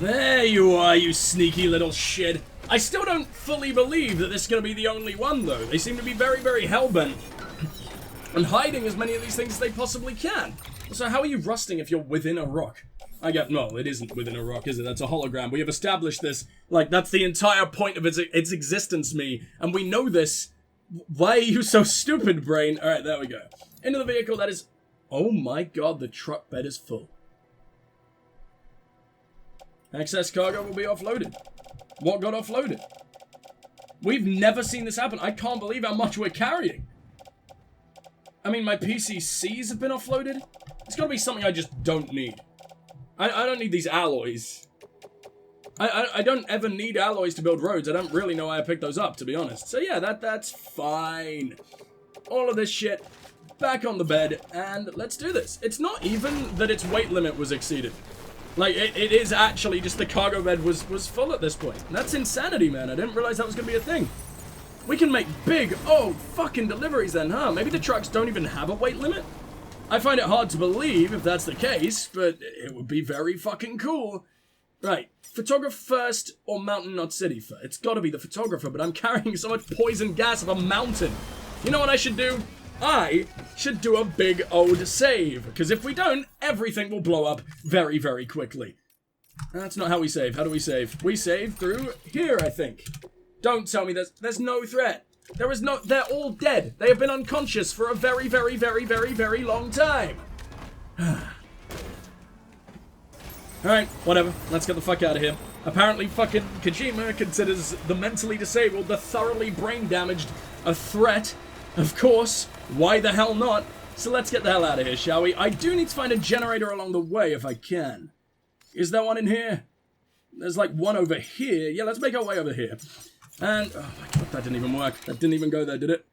There you are, you sneaky little shit. I still don't fully believe that this is going to be the only one, though. They seem to be very, very hellbent and hiding as many of these things as they possibly can. So how are you rusting if you're within a rock? No, it isn't within a rock, is it? That's a hologram. We have established this. Like, that's the entire point of its existence, me. And we know this. Why are you so stupid, brain? Alright, there we go. Into the vehicle, that is... Oh my god, the truck bed is full. Excess cargo will be offloaded. What got offloaded? We've never seen this happen. I can't believe how much we're carrying. I mean, my PCCs have been offloaded. It's gotta be something I just don't need. I don't need these alloys. I don't ever need alloys to build roads. I don't really know why I picked those up, to be honest. So yeah, that's fine. All of this shit back on the bed, and let's do this. It's not even that its weight limit was exceeded. Like, it is actually just the cargo bed was full at this point. That's insanity, man. I didn't realize that was going to be a thing. We can make big, fucking deliveries then, huh? Maybe the trucks don't even have a weight limit? I find it hard to believe if that's the case, but it would be very fucking cool. Right, photographer first or mountain not city first? It's got to be the photographer, but I'm carrying so much poison gas of a mountain. You know what I should do? I should do a big old save, because if we don't, everything will blow up very, very quickly. That's not how we save. How do we save? We save through here, I think. Don't tell me there's no threat. There is no... They're all dead. They have been unconscious for a very, very, very, very, very long time. Alright, whatever. Let's get the fuck out of here. Apparently fucking Kojima considers the mentally disabled, the thoroughly brain damaged, a threat. Of course. Why the hell not? So let's get the hell out of here, shall we? I do need to find a generator along the way if I can. Is there one in here? There's like one over here. Yeah, let's make our way over here. And, oh my god, that didn't even work. That didn't even go there, did it?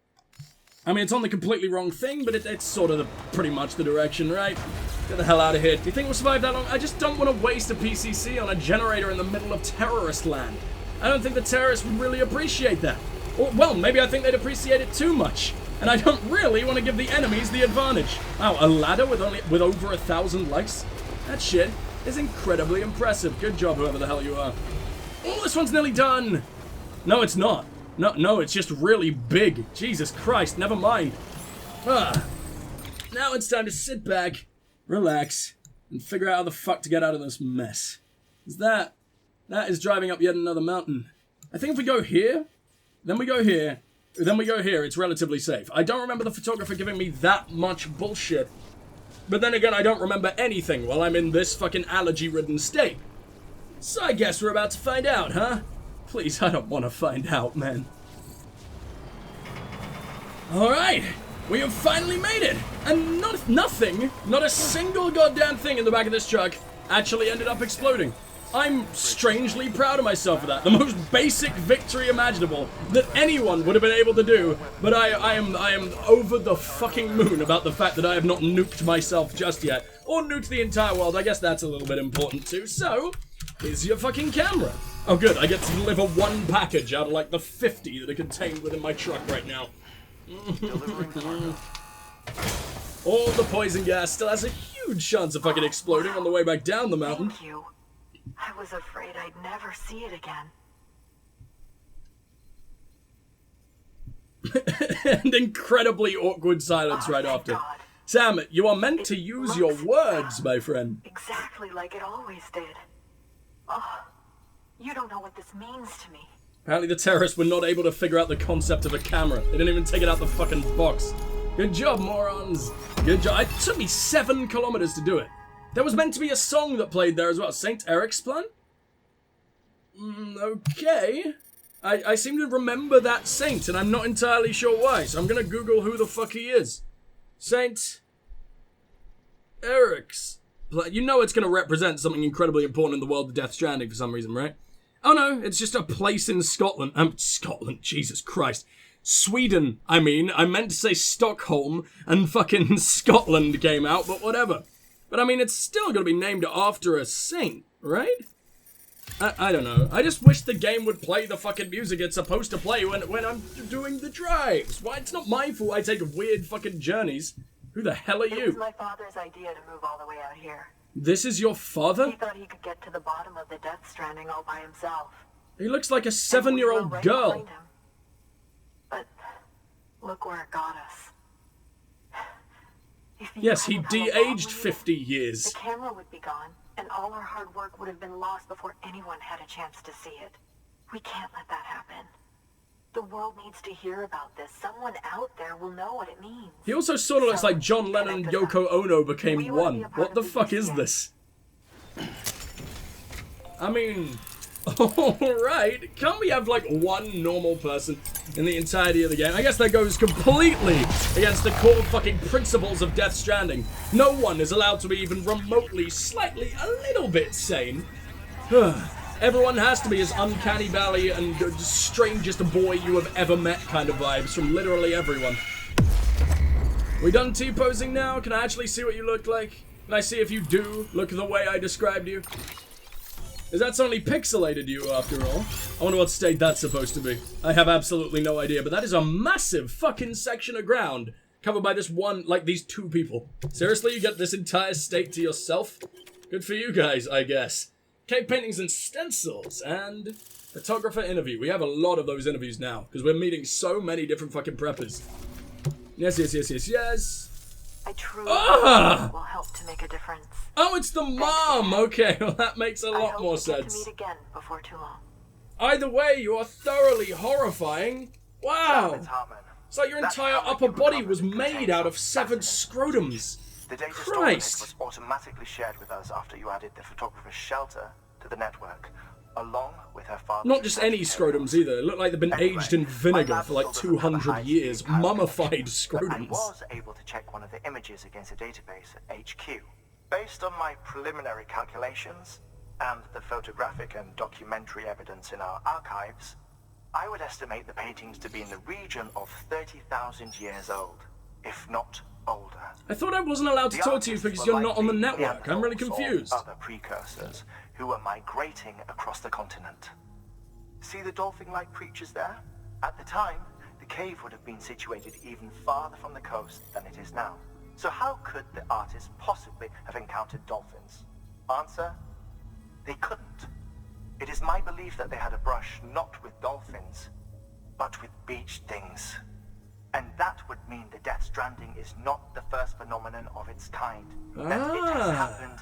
I mean, it's on the completely wrong thing, but it's sort of pretty much the direction, right? Get the hell out of here. Do you think we'll survive that long? I just don't want to waste a PCC on a generator in the middle of terrorist land. I don't think the terrorists would really appreciate that. Or, well, maybe I think they'd appreciate it too much. And I don't really want to give the enemies the advantage. Wow, a ladder with over 1,000 likes? That shit is incredibly impressive. Good job, whoever the hell you are. Oh, this one's nearly done. No, it's not. No, it's just really big. Jesus Christ, never mind. Now it's time to sit back, relax, and figure out how the fuck to get out of this mess. That is driving up yet another mountain. I think if we go here, then we go here, then we go here, it's relatively safe. I don't remember the photographer giving me that much bullshit. But then again, I don't remember anything while I'm in this fucking allergy-ridden state. So I guess we're about to find out, huh? Please, I don't want to find out, man. Alright, we have finally made it! And not a single goddamn thing in the back of this truck actually ended up exploding. I'm strangely proud of myself for that. The most basic victory imaginable that anyone would have been able to do. But I am over the fucking moon about the fact that I have not nuked myself just yet. Or nuked the entire world. I guess that's a little bit important too. So, here's your fucking camera. Oh good, I get to deliver one package out of like the 50 that are contained within my truck right now. All the poison gas still has a huge chance of fucking exploding on the way back down the mountain. Thank you. I was afraid I'd never see it again. And incredibly awkward silence right after. God. Sam, you are meant to use your words, my friend. Exactly like it always did. Oh, you don't know what this means to me. Apparently the terrorists were not able to figure out the concept of a camera. They didn't even take it out the fucking box. Good job, morons. Good job. It took me 7 kilometers to do it. There was meant to be a song that played there as well. St. Eric's Plan? Okay. I seem to remember that saint, and I'm not entirely sure why, so I'm gonna Google who the fuck he is. St. Eric's Plan. You know it's gonna represent something incredibly important in the world of Death Stranding for some reason, right? Oh no, it's just a place in Scotland. Scotland, Jesus Christ. Sweden, I mean. I meant to say Stockholm, and fucking Scotland came out, but whatever. But I mean, it's still gonna be named after a saint, right? I don't know. I just wish the game would play the fucking music it's supposed to play when I'm doing the drives. Why? It's not my fault I take weird fucking journeys. Who the hell are you? It was my father's idea to move all the way out here. This is your father? He thought he could get to the bottom of the Death Stranding all by himself. He looks like a And we were 7-year-old right girl. behind him. But look where it got us. If you Yes, he hadn't come along de-aged with 50 it, years. the camera would be gone, and all our hard work would have been lost before anyone had a chance to see it. We can't let that happen. The world needs to hear about this. Someone out there will know what it means. He also sort of looks like John Lennon and Yoko Ono became We wanna be one. a part What of the the fuck is UCM. this? I mean, alright. Can't we have like one normal person in the entirety of the game? I guess that goes completely against the core fucking principles of Death Stranding. No one is allowed to be even remotely, slightly, a little bit sane. Everyone has to be as uncanny valley and strangest boy you have ever met kind of vibes from literally everyone. We done T-posing now? Can I actually see what you look like? Can I see if you do look the way I described you? Because that's only pixelated you after all. I wonder what state that's supposed to be. I have absolutely no idea, but that is a massive fucking section of ground covered by this one, like these two people. Seriously, you get this entire state to yourself? Good for you guys, I guess. Cave paintings and stencils, and photographer interview. We have a lot of those interviews now, because we're meeting so many different fucking preppers. Yes, yes, yes, yes, yes. I truly hope it will help to make a difference. Oh, it's the mom! Okay, well that makes a I lot hope more we get to sense. meet again before too long. Either way, you are thoroughly horrifying. Wow! It's like your entire upper body was made out of severed scrotums. The data stored in it Christ! was automatically shared with us after you added the photographer's shelter to the network, along with her father's... Not just any scrotums either. They look like they've been aged in vinegar for like 200 years. Mummified I scrotums. was able to check one of the images against a database at HQ. Based on my preliminary calculations and the photographic and documentary evidence in our archives, I would estimate the paintings to be in the region of 30,000 years old, if not older. I thought I wasn't allowed to The talk to you artists because were you're not on the likely network. I'm really Neanderthals or confused. Other precursors who were migrating across the continent. See the dolphin-like creatures there? At the time, the cave would have been situated even farther from the coast than it is now. So how could the artists possibly have encountered dolphins? Answer: they couldn't. It is my belief that they had a brush not with dolphins, but with beach things. And that would mean the Death Stranding is not the first phenomenon of its kind. That it has happened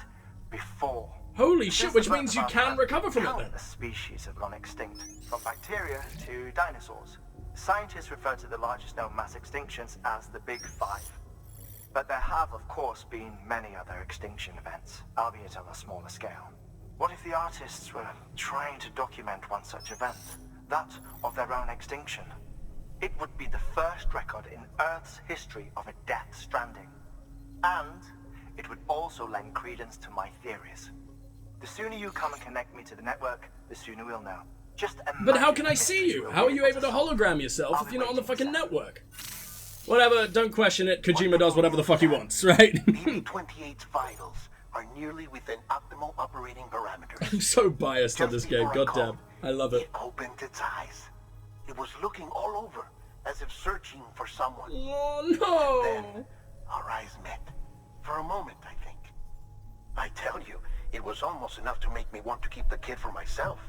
before. Holy shit, which means you can recover from it then. Countless species have gone extinct, from bacteria to dinosaurs. Scientists refer to the largest known mass extinctions as the Big Five. But there have, of course, been many other extinction events, albeit on a smaller scale. What if the artists were trying to document one such event, that of their own extinction? It would be the first record in Earth's history of a Death Stranding. And it would also lend credence to my theories. The sooner you come and connect me to the network, the sooner we'll know. Just imagine But how can I the see mysteries you? we'll How are be you able to solve. hologram yourself I'll if be you're not on the waiting, fucking sir. network? Whatever, don't question it. Kojima does whatever the fuck he wants, right? BB-28's vitals are nearly within optimal operating parameters. I'm so biased on this Just game, before I goddamn. called, I love it. It opened its eyes. It was looking all over, as if searching for someone. Oh Then, no! our eyes met. For a moment, I think. I tell you, it was almost enough to make me want to keep the kid for myself.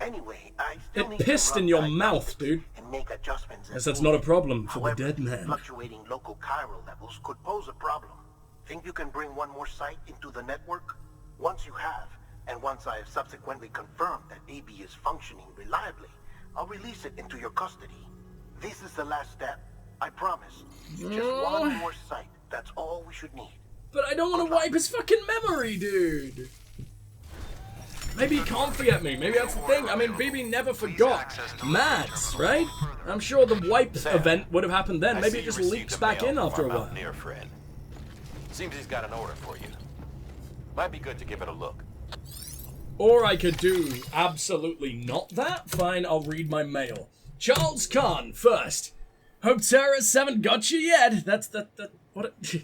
Anyway, I still It need to pissed run in your diagnostics mouth, dude. and make adjustments. Guess as that's needed. not a problem for the However, dead man. fluctuating local chiral levels could pose a problem. Think you can bring one more site into the network? Once you have, and once I have subsequently confirmed that BB is functioning reliably, I'll release it into your custody. This is the last step. I promise. Just one more site. That's all we should need. But I don't want to wipe his fucking memory, dude. Maybe he can't forget me. Maybe that's the thing. I mean, BB never forgot. Mads, right? I'm sure the wipe event would have happened then. Maybe it just leaks back in after a while. Near friend. Seems he's got an order for you. Might be good to give it a look. Or I could do absolutely not that. Fine, I'll read my mail. Charles Kahn, first. Hope terrorists haven't got you yet. That's what a...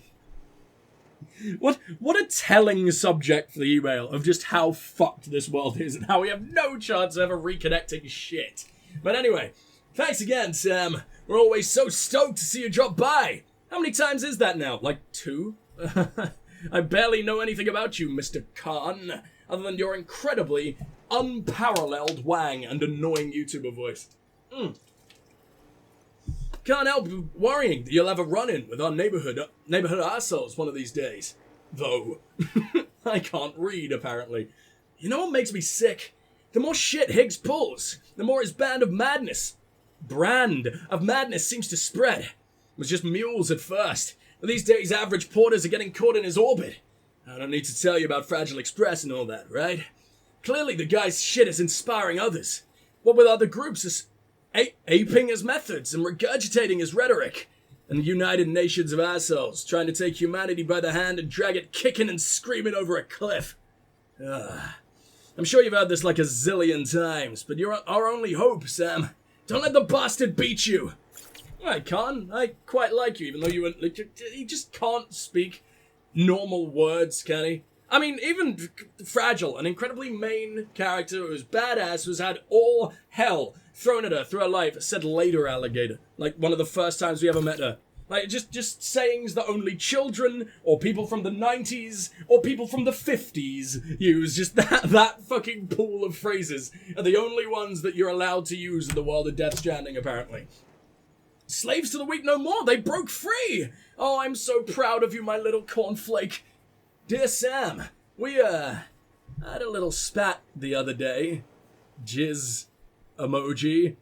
What a telling subject for the email of just how fucked this world is and how we have no chance of ever reconnecting shit. But anyway, thanks again, Sam. We're always so stoked to see you drop by. How many times is that now? Like 2? I barely know anything about you, Mr. Khan, other than your incredibly unparalleled wang and annoying YouTuber voice. Can't help worrying that you'll have a run-in with our neighborhood assholes one of these days. Though, I can't read, apparently. You know what makes me sick? The more shit Higgs pulls, the more his brand of madness seems to spread. It was just mules at first, but these days average porters are getting caught in his orbit. I don't need to tell you about Fragile Express and all that, right? Clearly the guy's shit is inspiring others. What with other groups aping his methods and regurgitating his rhetoric. And the United Nations of assholes trying to take humanity by the hand and drag it kicking and screaming over a cliff. I'm sure you've heard this like a zillion times, but you're our only hope, Sam. Don't let the bastard beat you. Alright, Khan, I quite like you, even though he just can't speak normal words, can he? I mean, even Fragile, an incredibly main character who's badass, who's had all hell thrown at her through her life, said later alligator. Like one of the first times we ever met her. Like, just sayings that only children, or people from the 90s, or people from the 50s use. Just that fucking pool of phrases are the only ones that you're allowed to use in the world of Death Stranding, apparently. Slaves to the weak no more, they broke free! Oh, I'm so proud of you, my little cornflake. Dear Sam, we, had a little spat the other day. Jizz emoji.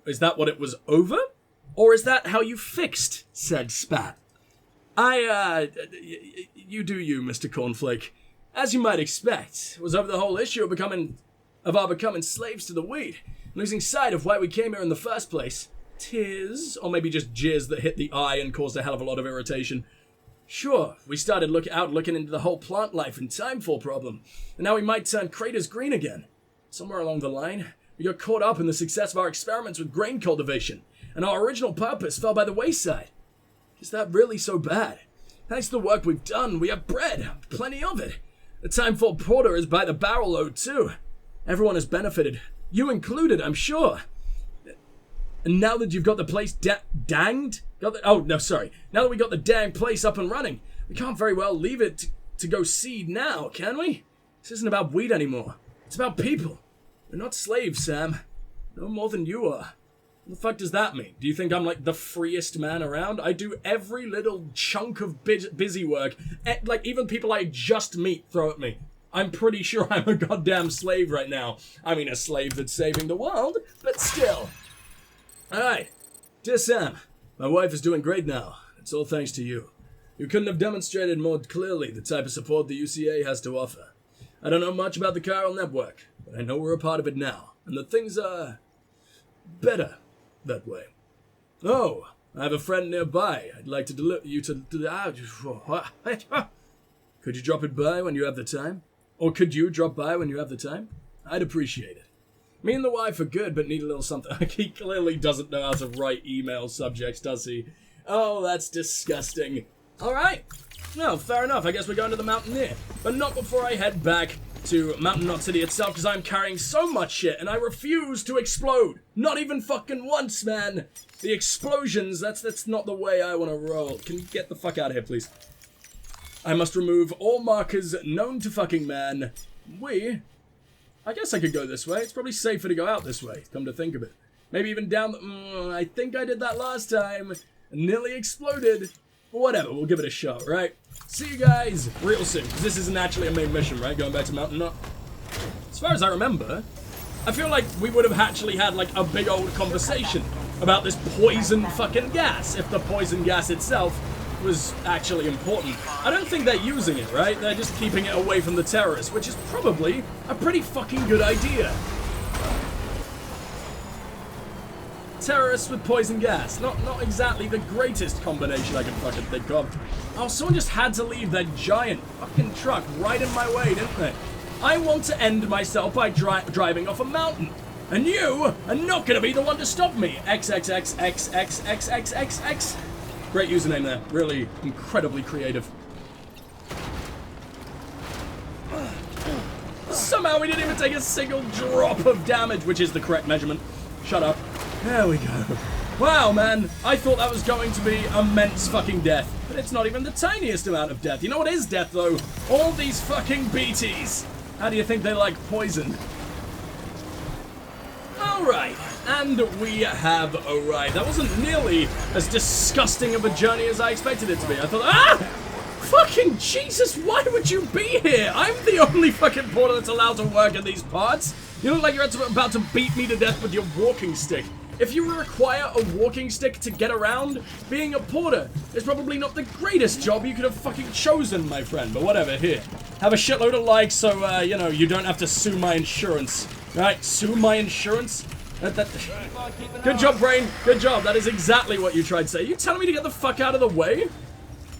Is that what it was over? Or is that how you fixed said spat? You do you, Mr. Cornflake. As you might expect, it was over the whole issue of our becoming slaves to the weed, losing sight of why we came here in the first place. Tis, or maybe just jizz that hit the eye and caused a hell of a lot of irritation. Sure, we started looking into the whole plant life and timefall problem, and now we might turn craters green again. Somewhere along the line, we got caught up in the success of our experiments with grain cultivation, and our original purpose fell by the wayside. Is that really so bad? Thanks to the work we've done, we have bread, plenty of it. The timefall porter is by the barrel load too. Everyone has benefited, you included, I'm sure. And now that you've got the place danged? Now that we got the dang place up and running, we can't very well leave it to go seed now, can we? This isn't about weed anymore. It's about people. We're not slaves, Sam. No more than you are. What the fuck does that mean? Do you think I'm like the freest man around? I do every little chunk of busy work. Like even people I just meet throw at me. I'm pretty sure I'm a goddamn slave right now. I mean a slave that's saving the world, but still. Alright. Dear Sam, my wife is doing great now. It's all thanks to you. You couldn't have demonstrated more clearly the type of support the UCA has to offer. I don't know much about the chiral network, but I know we're a part of it now, and that things are better that way. Oh, I have a friend nearby. I'd like to deliver you to... Could you drop it by when you have the time? Or could you drop by when you have the time? I'd appreciate it. Me and the wife are good, but need a little something. He clearly doesn't know how to write email subjects, does he? Oh, that's disgusting. Alright. No, fair enough. I guess we're going to the Mountaineer. But not before I head back to Mountain Knot City itself, because I'm carrying so much shit, and I refuse to explode. Not even fucking once, man. The explosions, that's not the way I want to roll. Can you get the fuck out of here, please? I must remove all markers known to fucking man. I guess I could go this way. It's probably safer to go out this way, come to think of it. Maybe even down the... I think I did that last time. Nearly exploded. But whatever, we'll give it a shot, right? See you guys real soon, because this isn't actually a main mission, right? Going back to Mountain Knot. As far as I remember, I feel like we would have actually had, like, a big old conversation about this poison fucking gas, if the poison gas itself was actually important. I don't think they're using it, right? They're just keeping it away from the terrorists, which is probably a pretty fucking good idea. Terrorists with poison gas. Not exactly the greatest combination I can fucking think of. Oh, someone just had to leave their giant fucking truck right in my way, didn't they? I want to end myself by driving off a mountain. And you are not going to be the one to stop me. XXXXXXXXX. Great username there. Really incredibly creative. Somehow we didn't even take a single drop of damage, which is the correct measurement. Shut up. There we go. Wow, man. I thought that was going to be immense fucking death. But It's not even the tiniest amount of death. You know what is death, though? All these fucking BTs. How do you think they like poison? Alright, and we have arrived. That wasn't nearly as disgusting of a journey as I expected it to be. I thought, ah! Fucking Jesus, why would you be here? I'm the only fucking porter that's allowed to work in these parts. You look like you're about to beat me to death with your walking stick. If you require a walking stick to get around, being a porter is probably not the greatest job you could have fucking chosen, my friend. But whatever, here. Have a shitload of likes so, you know, you don't have to sue my insurance. Right? Sue my insurance? Good job, Brain. Good job. That is exactly what you tried to say. Are you telling me to get the fuck out of the way?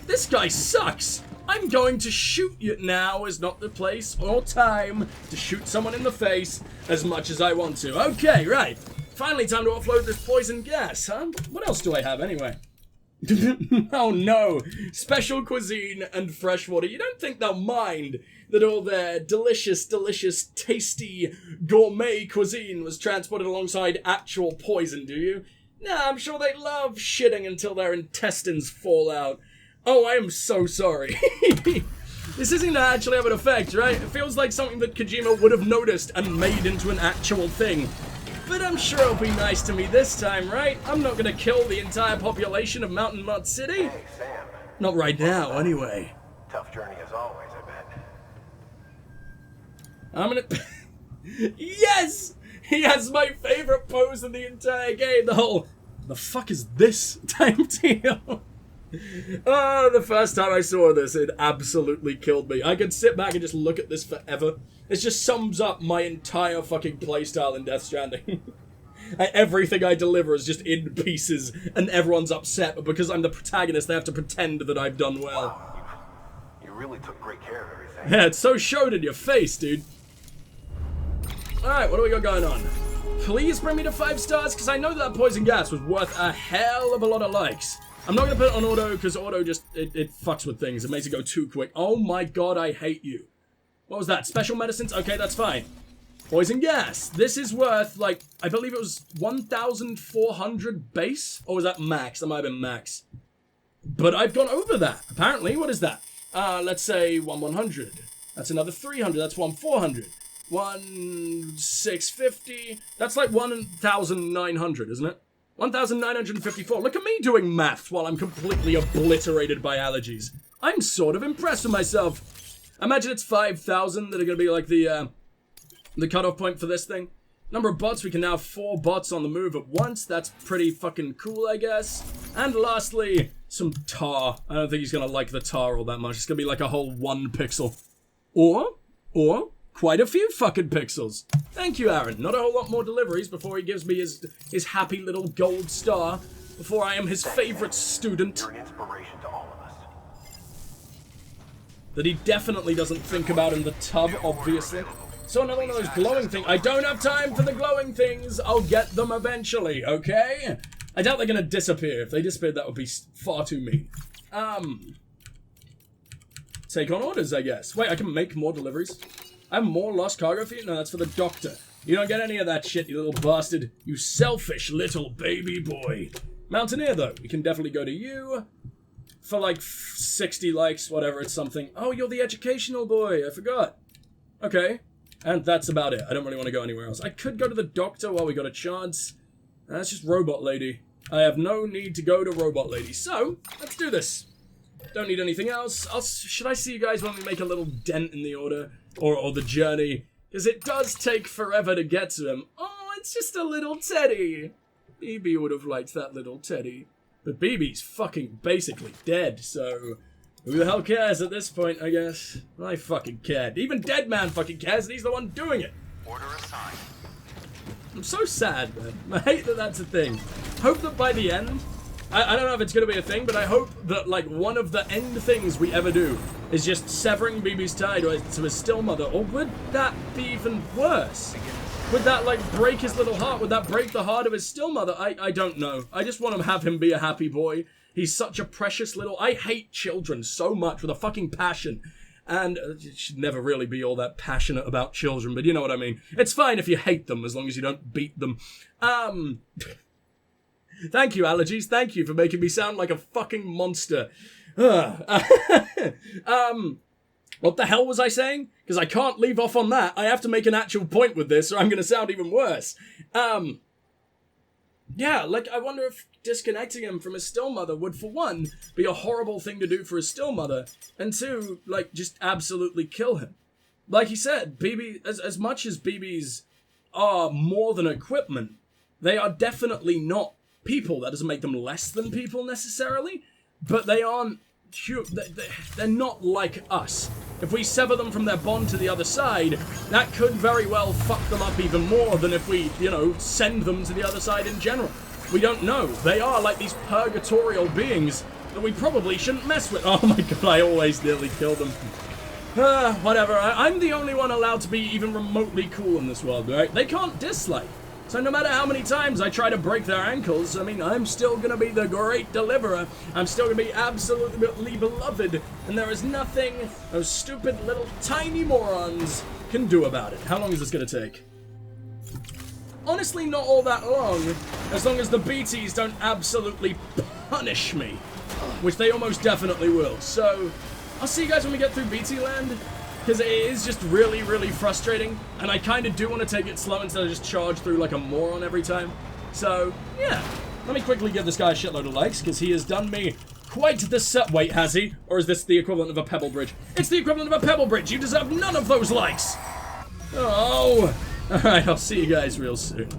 This guy sucks. I'm going to shoot you. Now is not the place or time to shoot someone in the face as much as I want to. Okay, right. Finally time to offload this poison gas, huh? What else do I have anyway? Oh no. Special cuisine and fresh water. You don't think they'll mind that all their delicious, tasty gourmet cuisine was transported alongside actual poison, do you? Nah, I'm sure they love shitting until their intestines fall out. Oh, I am so sorry. This isn't gonna actually have an effect, right? It feels like something that Kojima would have noticed and made into an actual thing. But I'm sure it'll be nice to me this time, right? I'm not gonna kill the entire population of Mountain Mud City. Hey, Sam. Not right now, anyway. Tough journey as always, I bet. I'm gonna... Yes! He has my favorite pose in the entire game. The whole, the fuck is this type deal? Oh, the first time I saw this, it absolutely killed me. I could sit back and just look at this forever. It just sums up my entire fucking playstyle in Death Stranding. Everything I deliver is just in pieces, and everyone's upset, but because I'm the protagonist, they have to pretend that I've done well. Wow, you really took great care of everything. Yeah, it's so showed in your face, dude. Alright, what do we got going on? Please bring me to 5 stars, because I know that poison gas was worth a hell of a lot of likes. I'm not going to put it on auto, because auto just, it fucks with things. It makes it go too quick. Oh my god, I hate you. What was that? Special medicines? Okay, that's fine. Poison gas. This is worth, like, I believe it was 1,400 base? Or was that max? That might have been max. But I've gone over that, apparently. What is that? Let's say 1,100. That's another 300. That's 1,400. 1,650. That's like 1,900, isn't it? 1,954. Look at me doing maths while I'm completely obliterated by allergies. I'm sort of impressed with myself. Imagine it's 5,000 that are going to be like the cutoff point for this thing. Number of bots, we can now have 4 bots on the move at once. That's pretty fucking cool, I guess. And lastly, some tar. I don't think he's going to like the tar all that much. It's going to be like a whole 1 pixel. Or, quite a few fucking pixels. Thank you, Aaron. Not a whole lot more deliveries before he gives me his happy little gold star. Before I am his favorite student. You're an inspiration to all of us. That he definitely doesn't think about in the tub, obviously. So another one of those glowing things. I don't have time for the glowing things. I'll get them eventually, okay? I doubt they're gonna disappear. If they disappeared, that would be far too mean. Take on orders, I guess. Wait, I can make more deliveries? I have more lost cargo for you? No, that's for the doctor. You don't get any of that shit, you little bastard. You selfish little baby boy. Mountaineer, though. We can definitely go to you. For like 60 likes, whatever, it's something. Oh, you're the educational boy. I forgot. Okay. And that's about it. I don't really want to go anywhere else. I could go to the doctor while we got a chance. That's just Robot Lady. I have no need to go to Robot Lady. So, let's do this. Don't need anything else. Should I see you guys when we make a little dent in the order? Or the journey? Because it does take forever to get to him. Oh, it's just a little teddy. BB would have liked that little teddy. But BB's fucking basically dead, so... Who the hell cares at this point, I guess? I fucking care. Even Dead Man fucking cares, and he's the one doing it. Order assigned. I'm so sad, man. I hate that that's a thing. Hope that by the end... I don't know if it's going to be a thing, but I hope that, like, one of the end things we ever do is just severing BB's tie to his still mother. Or would that be even worse? Would that, like, break his little heart? Would that break the heart of his still mother? I don't know. I just want to have him be a happy boy. He's such a precious little... I hate children so much with a fucking passion. And you should never really be all that passionate about children, but you know what I mean. It's fine if you hate them, as long as you don't beat them. Thank you, Allergies. Thank you for making me sound like a fucking monster. What the hell was I saying? Because I can't leave off on that. I have to make an actual point with this, or I'm going to sound even worse. Yeah, like, I wonder if disconnecting him from his still mother would, for one, be a horrible thing to do for his still mother, and two, like, just absolutely kill him. Like he said, BB, as much as BBs are more than equipment, they are definitely not people. That doesn't make them less than people, necessarily, but they aren't, they're not like us. If we sever them from their bond to the other side, that could very well fuck them up even more than if we, you know, send them to the other side in general. We don't know. They are like these purgatorial beings that we probably shouldn't mess with. Oh my god, I always nearly kill them. Whatever, I'm the only one allowed to be even remotely cool in this world, right? They can't dislike. So no matter how many times I try to break their ankles, I mean, I'm still gonna be the great deliverer. I'm still gonna be absolutely beloved, and there is nothing those stupid little tiny morons can do about it. How long is this gonna take? Honestly, not all that long, as long as the BTs don't absolutely punish me, which they almost definitely will. So, I'll see you guys when we get through BT land. Because it is just really, really frustrating, and I kind of do want to take it slow instead of just charge through like a moron every time. So, yeah. Let me quickly give this guy a shitload of likes, because he has done me quite the wait, has he? Or is this the equivalent of a pebble bridge? It's the equivalent of a pebble bridge! You deserve none of those likes! Oh! Alright, I'll see you guys real soon.